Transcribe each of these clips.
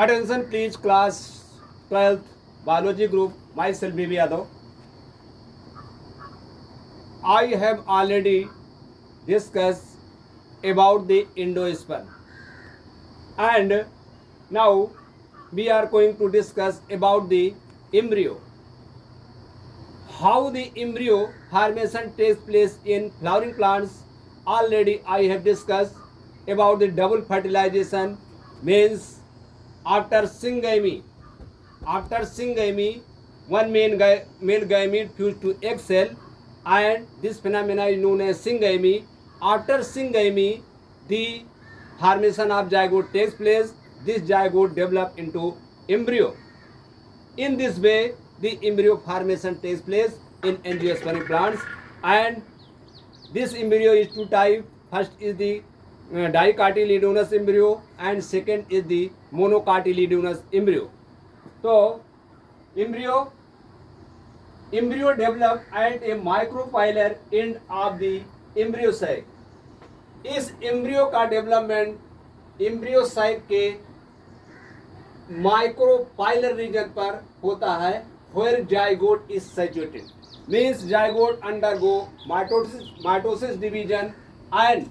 Attention please, class 12th biology group, myself BB Yadav. I have already discussed about the endosperm, and now we are going to discuss about the embryo. How the embryo formation takes place in flowering plants. Already I have discussed about the double fertilization, means after syngamy. After syngamy, one male gamete fused to egg cell, and this phenomena is known as syngamy. After syngamy, the formation of zygote takes place. This zygote develops into embryo. In this way, the embryo formation takes place in angiospermic plants, and this embryo is two types. First is the dicotyledonous embryo, and second is the monocotyledonous embryo. So, embryo develop at a micropylar end of the embryo sac. इस embryo का development embryo sac के micropylar reason पर होता है, where zygote is situated. Means zygote undergo mitosis division, and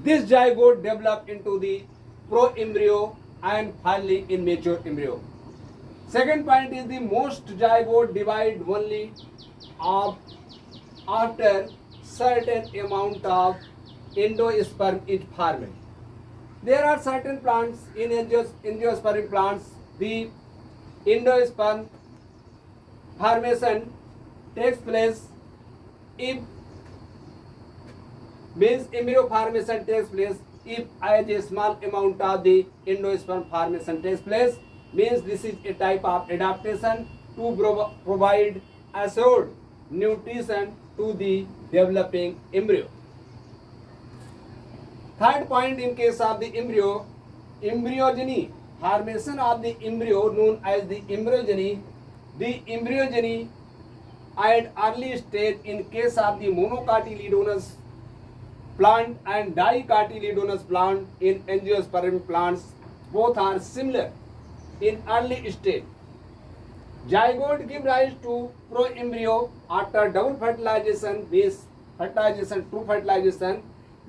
this zygote develop into the pro-embryo and finally in mature embryo. Second point is the most zygote divide only after certain amount of endosperm is formed. There are certain plants in angiospermic plants, the endosperm formation takes place if means embryo formation takes place if as a small amount of the endosperm formation takes place, means this is a type of adaptation to provide assured nutrition to the developing embryo. Third point, in case of the embryo, embryogeny, formation of the embryo known as the embryogeny. The embryogeny at early stage in case of the monocotyledonous plant and dicotyledonous plant in angiospermic plants, both are similar in early stage. Zygote give rise to pro-embryo after double fertilization, means fertilization, true fertilization.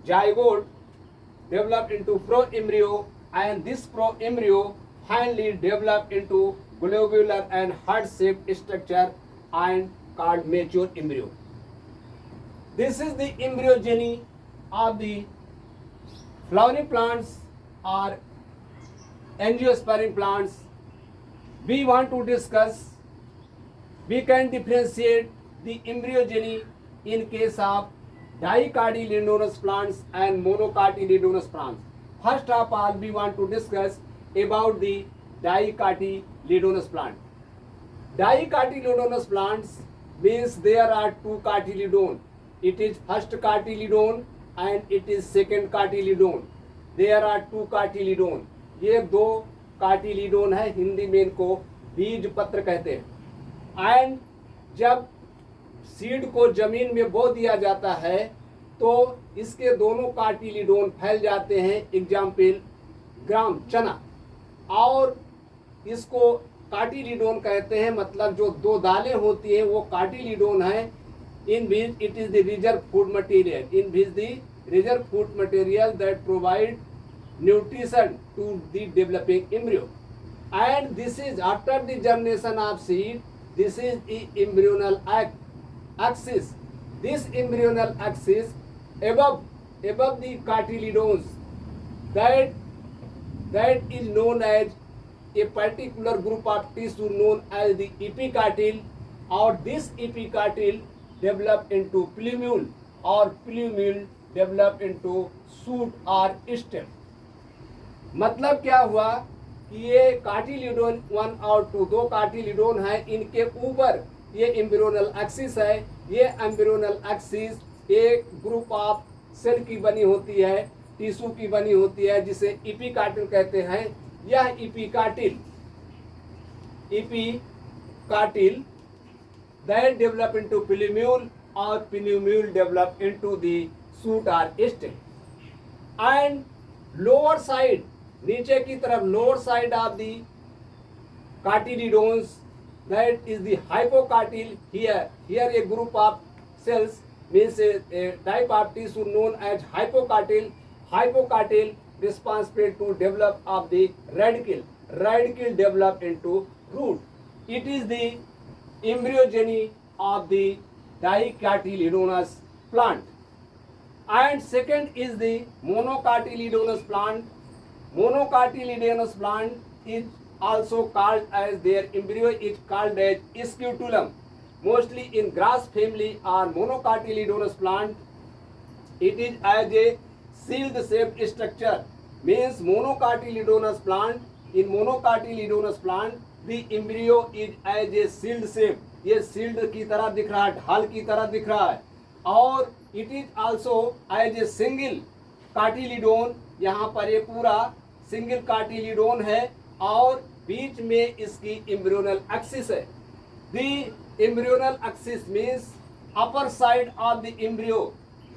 Zygote develop into pro-embryo, and this pro-embryo finally develop into globular and heart-shaped structure and called mature embryo. This is the embryogeny of the flowering plants or angiospermic plants. We want to discuss, we can differentiate the embryogeny in case of dicotyledonous plants and monocotyledonous plants. First of all, we want to discuss about the dicotyledonous plant. Dicotyledonous plants means there are two cotyledon. It is first cotyledon and it is second cotyledon. There are two cotyledon. ये दो कार्टिलीडोन है, हिंदी में इनको बीज पत्र कहते हैं. And जब सीड को जमीन में बो दिया जाता है तो इसके दोनों कार्टिलीडोन फैल जाते हैं. एग्जाम्पल ग्राम चना, और इसको कार्टिलीडोन कहते हैं. मतलब जो दो दालें होती हैं वो कार्टिलीडोन है. इन बीज it is the reserve food material. इन बीज the reserve food material that provide nutrition to the developing embryo, and this is after the germination of seed. This is the embryonal axis. This embryonal axis above the cotyledons, that is known as a particular group of tissue known as the epicartil, or this epicartil develop into plumule, or plumule develop into shoot or stem. मतलब क्या हुआ कि ये कार्टिलीडोन 1 और 2 दो कार्टिलीडोन है, इनके ऊपर ये एम्ब्रियोनल एक्सिस है. ये एम्ब्रियोनल एक्सिस एक ग्रुप ऑफ सेल की बनी होती है, टिश्यू की बनी होती है, जिसे एपिकार्टिल कहते हैं. यह epicotyl that develop into plumule, और plumule develop into the shoot और स्टेम. एंड नीचे की तरफ lower side of the cotyledons, that is the hypocartil. Here a group of cells means a type of tissue known as hypocartil. Hypocartil responsible to develop of the radicle. Radicle develop into root. It is the embryogeny of the dicotyledonous plant. And second is the monocotyledonous plant. Monocotyledonous plant is also called as their embryo is called as scutellum. Mostly in grass family or monocotyledonous plant, it is as a shield shaped structure. Means monocotyledonous plant, in monocotyledonous plant the embryo is as a shield shape. ये shield की तरह दिख रहा है, ढाल की तरह दिख रहा है. और it is also as a single कार्टिलिडोन. यहाँ पर ये पूरा सिंगल कार्टिलिडोन है और बीच में इसकी एम्ब्रियोनल एक्सिस है. The embryonal axis means upper side of the embryo,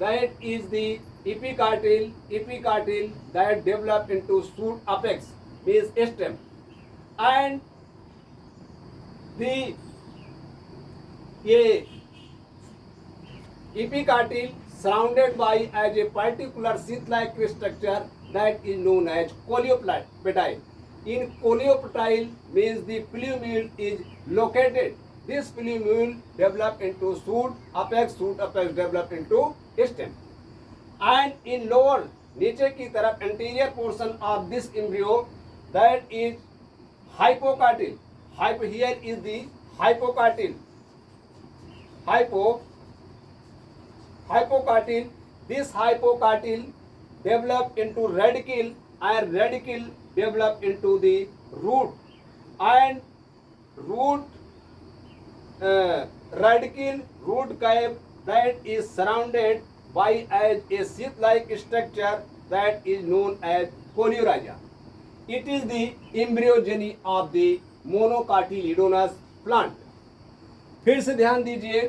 that is the epicartil that develop into shoot apex means stem, and the ये epicartil surrounded by as a particular sheath-like structure that is known as coleoptile. In coleoptile means the plumule is located. This plumule develop into shoot apex develop into stem. And in lower नीचे की तरफ anterior portion of this embryo, that is hypocartil. Here is the hypocartil. Hypocartil. This hypocartil develop into radicle, and radicle develop into the root, and root radicle root cap that is surrounded by as a sheath-like structure that is known as coleorrhizia. It is the embryogeny of the monocotyledonous plant. फिर से ध्यान दीजिए,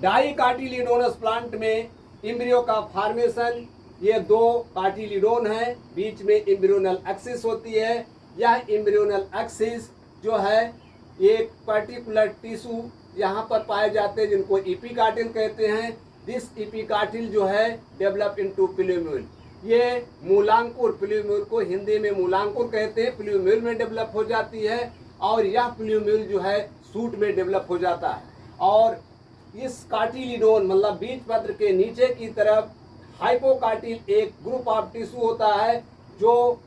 डाइकार्टिलिडोनस plant में embryo का formation, ये दो कार्टिलिडोन है, बीच में एम्ब्रियोनल एक्सिस होती है. यह एम्ब्रियोनल एक्सिस जो है एक पर्टिकुलर टिश्यू यहाँ पर पाए जाते हैं जिनको एपिकार्टिल कहते हैं. दिस एपिकार्टिल जो है डेवलप इनटू प्लूम्यूल. ये मूलांकुर, प्लूम्यूल को हिंदी में मूलांकुर कहते हैं, प्लूम्यूल में डेवलप हो जाती है और यह प्लूम्यूल जो है सूट में डेवलप हो जाता है. और इस कार्टिलिडोन मतलब बीज पत्र के नीचे की तरफ हाइपोकार्टिल एक ग्रुप ऑफ टिश्यू होता है जो